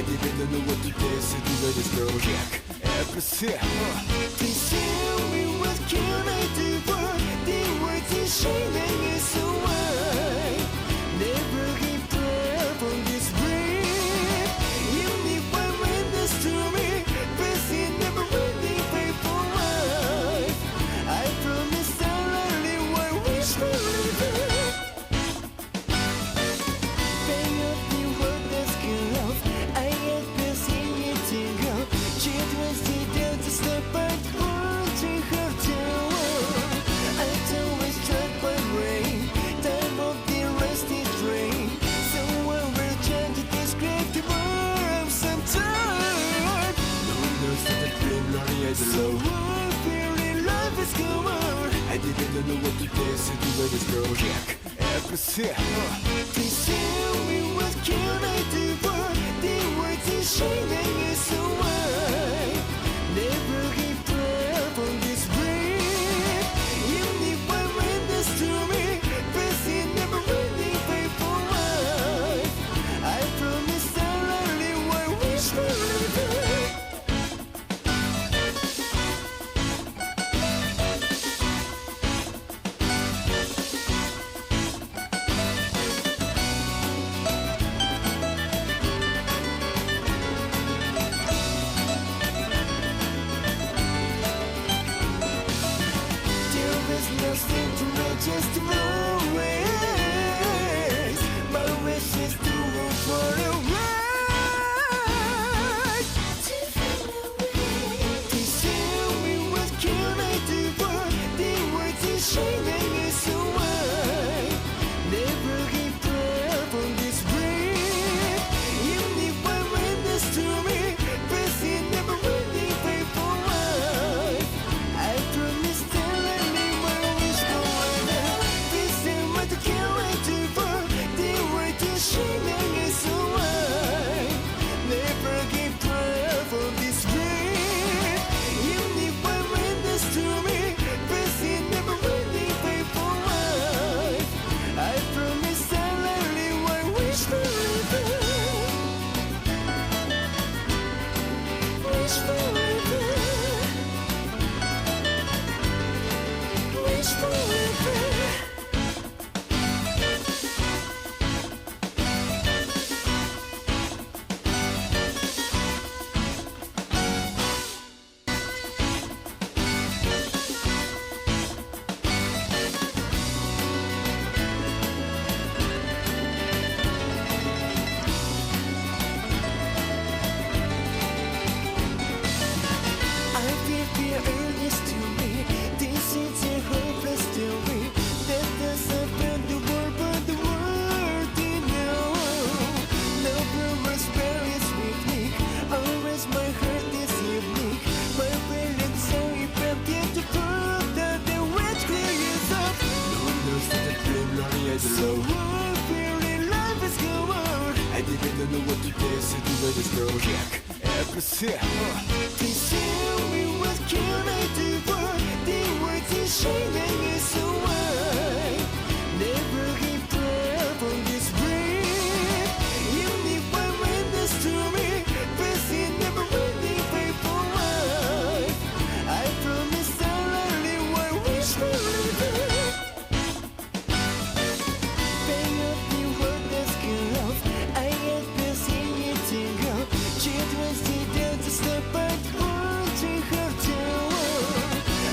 didn't know what to guess to do with this girl. Episode. Please tell me what can I do for the words you shining is so wide. Never give up on this breath. You need one witness to me, but you never really pay for life. I promise I'll only one wish for living. Bang up the word that's good off. I had to see it tingle. She twisted down to step back, wanting her tower. I always tried my rain. Time of the rusty train. Someone will try to describe the world sometime. No one knows that the flame lonely as a low. So I feel in love is come on. I didn't know what to guess to do with this girl. Episode. Please tell me what can I do for the words you shining is so wide. Never give up on this breath. You need one witness to me, but you never really pay for life. I promise I'll only one wish for living. There's nothing to me, just always. My wish is to move for a ride. Please tell me what can I do for the words you shining is so wide. Never give up on this breath. You need one witness to me, but you never really pay for life. I promise I'll only one wish for living. Please tell me what can I do for the words you shining is so wide. Never give up on this breath. You need one witness to me, but you never really pay for life. I promise I'll only one wish for living. Wish for living. Wish for living. I feel the earnest to me. This is a hopeless story that does happen the world, but the world didn't know. No rumors varies with me. Always my heart is unique. My feelings so effective to prove that the wedge clear is up. No one knows that the flame lonely as a low. So I feel in love is come on. I didn't know what to guess to do with this girl. Episode. Please tell me what can I do for the words you shining is so wide. Never give up on this breath. You need one witness to me, but you never really pay for life. I promise I'll only one wish for living. Bang up the word that's good off. I had to see it tingle. She twisted down to step back, wanting her tower.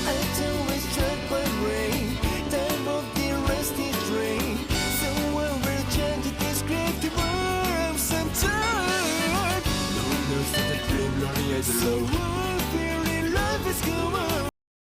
I always tried my rain. Time of the rusty train. Someone will try to describe the world sometime. No one knows that the flame lonely as a low.